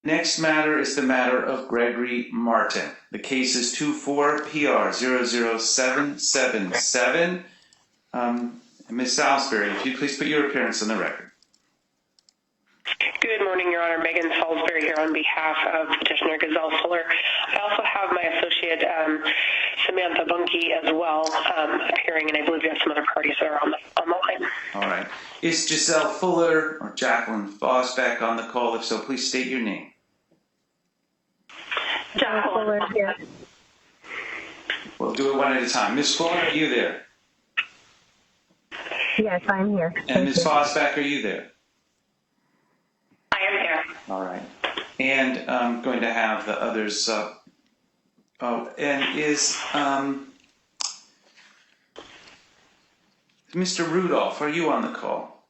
Next matter is the matter of Gregory Martin. The case is 24PR00777. Ms. Salisbury, if you'd please put your appearance on the record. Good morning, Your Honor. Megan Salisbury here on behalf of Petitioner Gazelle Fuller. I also have my associate Samantha Bunke as well appearing, and I believe we have some other parties that are on the line. All right. Is Giselle Fuller or Jacqueline Fosbeck on the call? If so, please state your name. Fuller here. We'll do it one at a time. Ms. Fuller, are you there? Yes, I'm here. And Ms. Fosbeck, are you there? I am here. All right. And I'm going to have the others. And is Mr. Rudolph, are you on the call?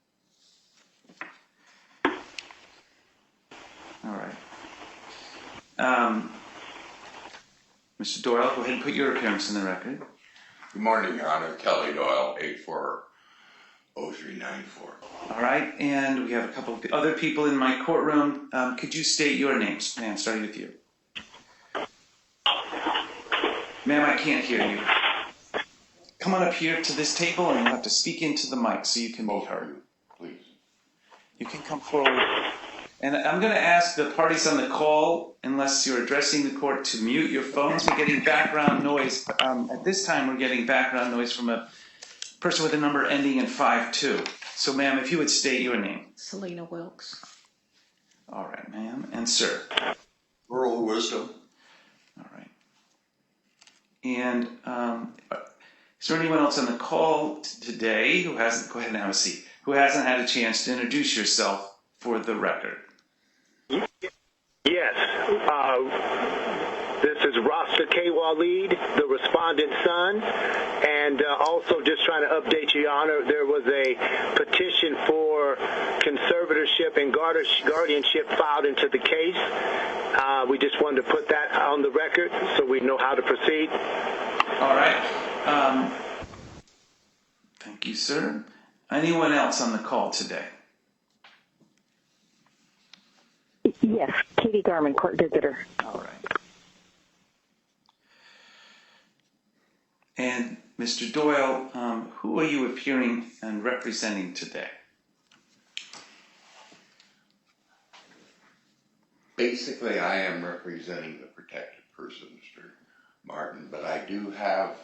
All right. Mr. Doyle, go ahead and put your appearance in the record. Good morning, Your Honor. Kelly Doyle, 840394. All right, and we have a couple of other people in my courtroom. Could you state your names, ma'am, starting with you? Ma'am, I can't hear you. Come on up here to this table and you'll have to speak into the mic so you can be heard. Please. You can come forward. And I'm going to ask the parties on the call, unless you're addressing the court, to mute your phones. We're getting background noise. At this time, we're getting background noise from a person with a number ending in 52. So, ma'am, if you would state your name. Selena Wilkes. All right, ma'am. And sir. Earl Wisdom. All right. And is there anyone else on the call today who hasn't, go ahead and have a seat, who hasn't had a chance to introduce yourself for the record? Yes. This is Rasta K. Waleed, the respondent's son, and also just trying to update you, Your Honor, there was a petition for conservatorship and guardianship filed into the case. We just wanted to put that on the record so we know how to proceed. All right. Thank you, sir. Anyone else on the call today? Yes, Katie Garman, court visitor. All right. And Mr. Doyle, who are you appearing and representing today? Basically, I am representing the protected person, Mr. Martin, but I do have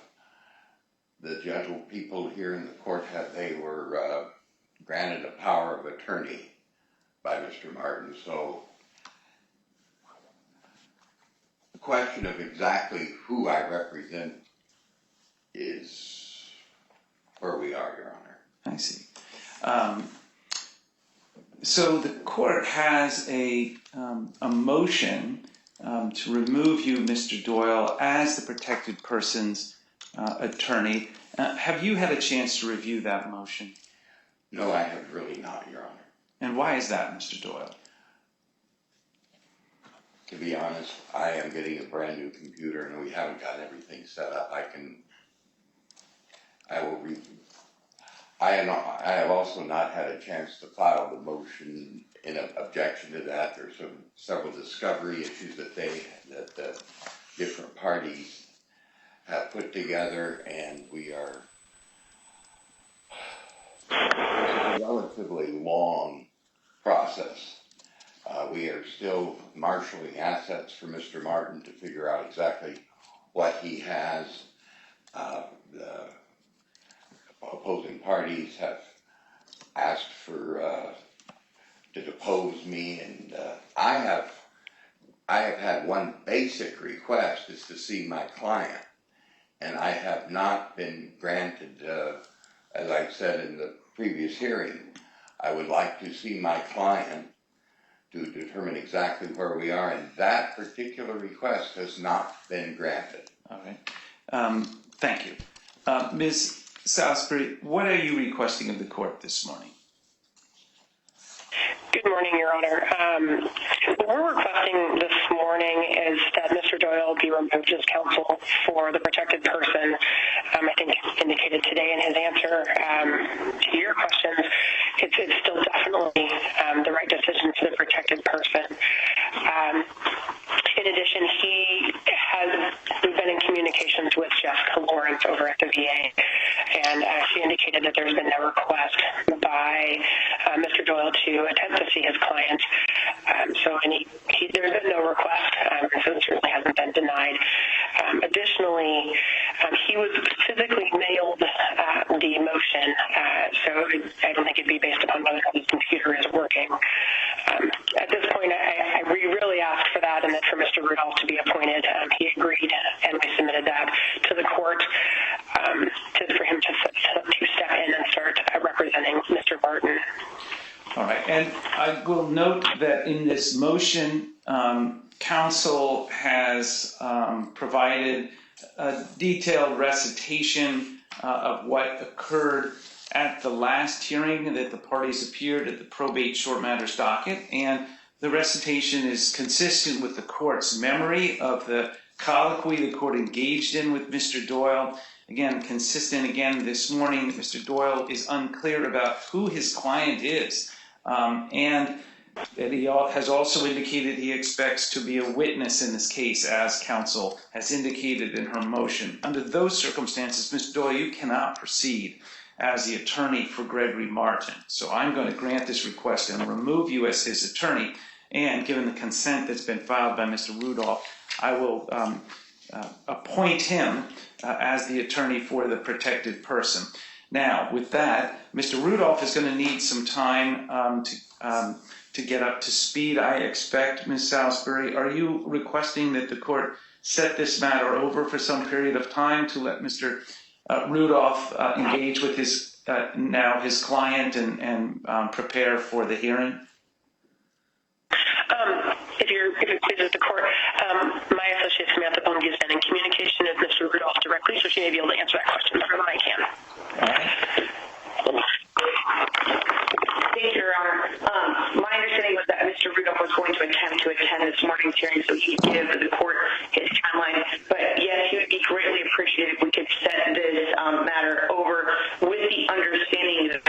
the judicial people here in the court they were granted a power of attorney by Mr. Martin. So the question of exactly who I represent is where we are, Your Honor. I see. So the court has a motion to remove you, Mr. Doyle, as the protected person's attorney. Have you had a chance to review that motion? No, I have really not, Your Honor. And why is that, Mr. Doyle? To be honest, I am getting a brand new computer and we haven't got everything set up. I have also not had a chance to file the motion in objection to that. There's several discovery issues that the different parties have put together, and we are a relatively long process. We are still marshaling assets for Mr. Martin to figure out exactly what he has. The opposing parties have asked for to depose me, and I have had one basic request, is to see my client, and I have not been granted, as I said in the previous hearing. I would like to see my client to determine exactly where we are, and that particular request has not been granted. All right. Thank you. Ms. Salisbury, what are you requesting of the court this morning? Good morning, Your Honor. What we're requesting this morning is that Mr. Doyle be removed as counsel for the protected person. I think indicated today in his answer to your questions, it's still definitely the right decision for the protected person. to attempt to see his client. There's been no request, so it certainly hasn't been denied. Additionally, he was physically mailed the motion, so I don't think it'd be based upon whether his computer is working. At this point, we really asked for that and then for Mr. Rudolph to be appointed. He agreed, and we submitted that to the court for him to step in and start representing Mr. Barton. All right, and I will note that in this motion, counsel has provided a detailed recitation of what occurred at the last hearing that the parties appeared at the probate short matters docket, and the recitation is consistent with the court's memory of the colloquy the court engaged in with Mr. Doyle. Again, consistent again this morning, Mr. Doyle is unclear about who his client is, and that he has also indicated he expects to be a witness in this case, as counsel has indicated in her motion. Under those circumstances, Mr. Doyle, you cannot proceed as the attorney for Gregory Martin. So I'm going to grant this request and remove you as his attorney. And given the consent that's been filed by Mr. Rudolph, I will appoint him as the attorney for the protected person. Now, with that, Mr. Rudolph is going to need some time to get up to speed, I expect. Ms. Salisbury, are you requesting that the court set this matter over for some period of time to let Mr. Rudolph engage with his client and prepare for the hearing? If it pleases the court, my associate Samantha Bunge has been in communication with Mr. Rudolph directly, so she may be able to answer that question better than I can. All right. Thank you, Your Honor. My understanding was that Mr. Rudolph was going to attempt to attend this morning's hearing so he could give the court his timeline. But yes, he would be greatly appreciated if we could set this matter over with the understanding that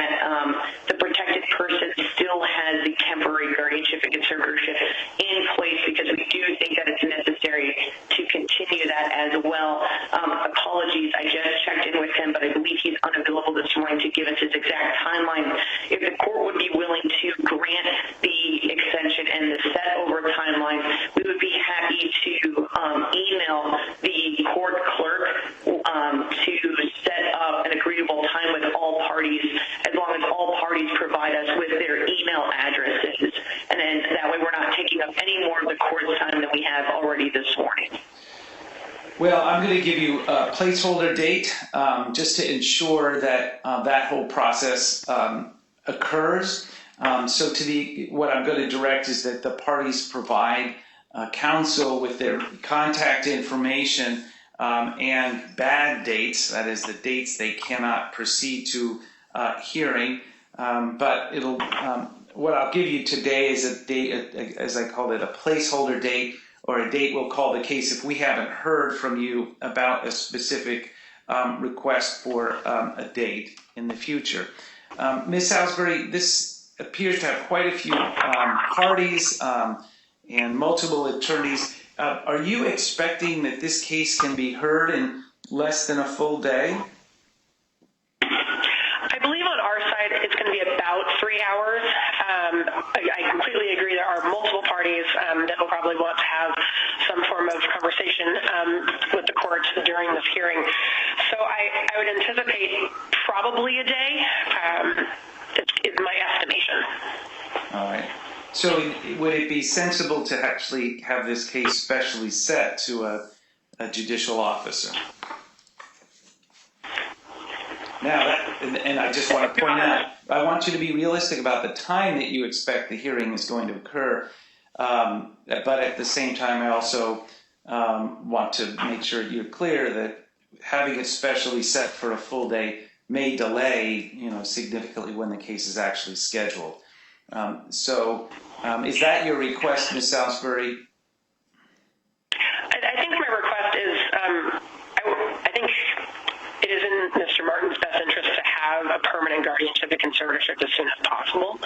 the protected person still has the temporary guardianship and conservatorship in place, because we do think that it's necessary to continue that as well. Apologies, I just checked in with him, but I believe he's unavailable this morning to give us his exact timeline. If the court would be willing to grant the extension and the set over timeline, we would be happy to email the court clerk to set up an agreeable time with all parties, as long as all parties provide us with their email addresses. And then that way we're not taking up any more of the court's time than we have already this morning. Well, I'm going to give you a placeholder date just to ensure that that whole process occurs. So what I'm going to direct is that the parties provide counsel with their contact information and bad dates, that is the dates they cannot proceed to hearing. But what I'll give you today is a date, as I call it, a placeholder date, or a date we'll call the case if we haven't heard from you about a specific request for a date in the future. Ms. Salisbury, this appears to have quite a few parties and multiple attorneys. Are you expecting that this case can be heard in less than a full day? I believe on our side it's going to be about 3 hours. I completely agree there are multiple parties that will probably want to have some form of conversation with the court during this hearing. So I would anticipate probably a day is my estimation. All right. So would it be sensible to actually have this case specially set to a judicial officer? Now, and I just want to point out, I want you to be realistic about the time that you expect the hearing is going to occur. But at the same time, I also want to make sure you're clear that having it specially set for a full day may delay, significantly when the case is actually scheduled. So is that your request, Ms. Salisbury? I think my request is, I think it is in Mr. Martin's best interest to have a permanent guardianship and conservatorship as soon as possible.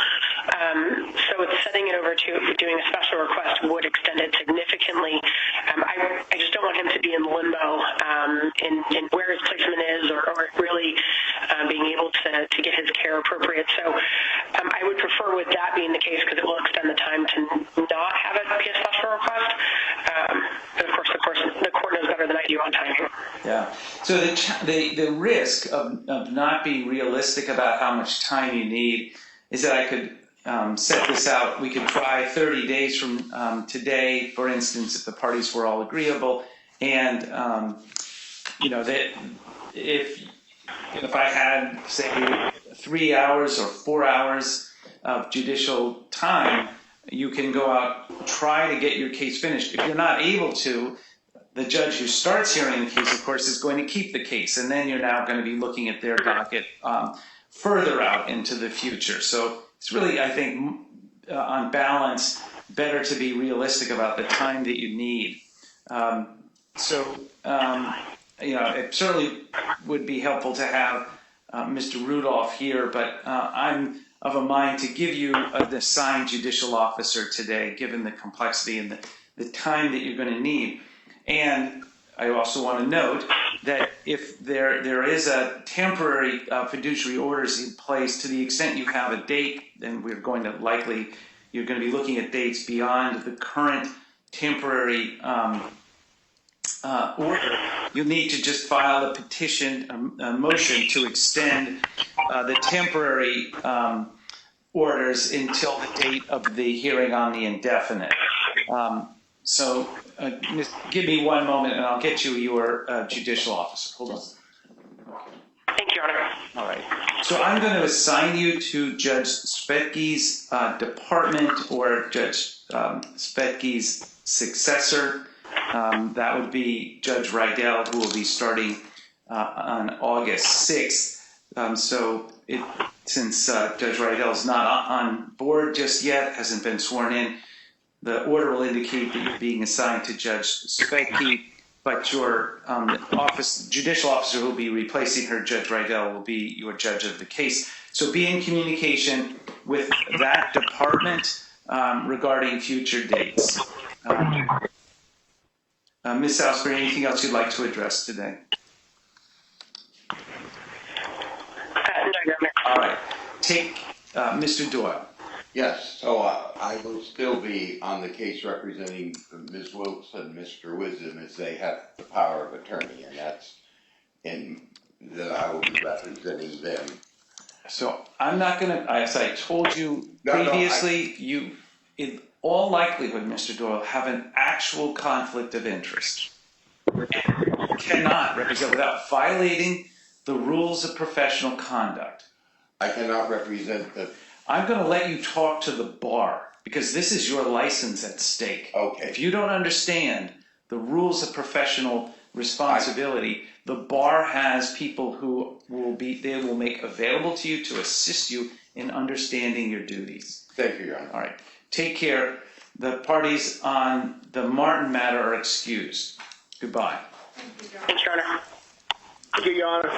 So it's setting it over to doing a special request would extend it significantly. I just don't want him to be in limbo in where his placement is, or really being able to get his care necessary or appropriate. So I would prefer with that being the case because it will extend the time to not have a PS phosphor request. But of course, the court knows better than I do on timing. Yeah. So the risk of not being realistic about how much time you need is that I could set this out. We could try 30 days from today, for instance, if the parties were all agreeable, and that if I had, say, 3 hours or 4 hours of judicial time, you can go out, try to get your case finished. If you're not able to, the judge who starts hearing the case, of course, is going to keep the case, and then you're now going to be looking at their docket further out into the future. So it's really, I think, on balance, better to be realistic about the time that you need. It certainly would be helpful to have Mr. Rudolph here, but I'm of a mind to give you an assigned judicial officer today, given the complexity and the time that you're going to need. And I also want to note that if there is a temporary fiduciary orders in place, to the extent you have a date, then you're going to be looking at dates beyond the current temporary order. You'll need to just file a petition, a motion to extend the temporary orders until the date of the hearing on the indefinite. Give me one moment and I'll get you your judicial officer. Hold on. Thank you, Your Honor. All right. So I'm going to assign you to Judge Spetke's department or Judge Spetke's successor. That would be Judge Rydell, who will be starting on August 6th. Since Judge Rydell is not on board just yet, hasn't been sworn in, the order will indicate that you're being assigned to Judge Spetke, but your judicial officer who will be replacing her, Judge Rydell, will be your judge of the case. So be in communication with that department regarding future dates. Ms. Salisbury, anything else you'd like to address today? No, Your Honor. All right. Take Mr. Doyle. Yes, so I will still be on the case representing Ms. Wilkes and Mr. Wisdom as they have the power of attorney, and that's that I will be representing them. So I'm not going to, as I told you previously, you, in all likelihood, Mr. Doyle, have an actual conflict of interest. And you cannot represent without violating the rules of professional conduct. I cannot represent the... I'm going to let you talk to the bar because this is your license at stake. Okay. If you don't understand the rules of professional responsibility, the bar has people who they will make available to you to assist you in understanding your duties. Thank you, Your Honor. All right. Take care. The parties on the Martin matter are excused. Goodbye. Thank you, Your Honor. Thank you, Your Honor.